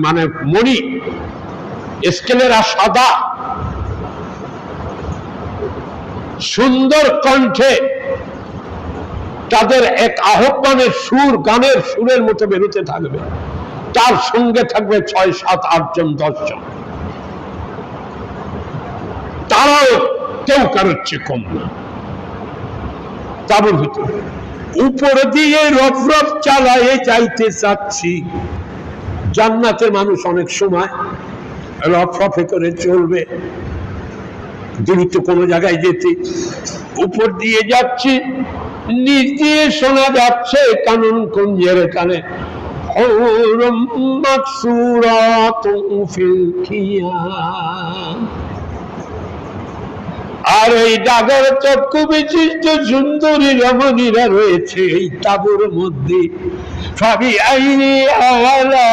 মানে মণি স্কেলেরা সাদা, সুন্দর কণ্ঠে তাদের এক আহ্বানের সুর, গানের সুরের মতো বেরোতে থাকবে। তার সঙ্গে থাকবে 6, 7, 8 জন 10 জন। তারাও কেউ কারোর চেয়ে কম না। তাবুর ভিতরে উপর দিয়ে রফ রফ চালায়ে যাইতে চাচ্ছি। জান্নাতের মানুষ অনেক সময় রফ রফে করে চলবে, দ্রুত কোনো জায়গায় যেতে। উপর দিয়ে যাচ্ছি, নিচ দিয়ে শোনা যাচ্ছে কানন কুঞ্জের কানে হুরুম মাকসুরাতুন ফিল খিয়াম। আর এই ডাগর চক্ষু বিশিষ্ট সুন্দরী রমণীরা রয়েছে এই তাঁবুর মধ্যে। ফাবি আইনি আলা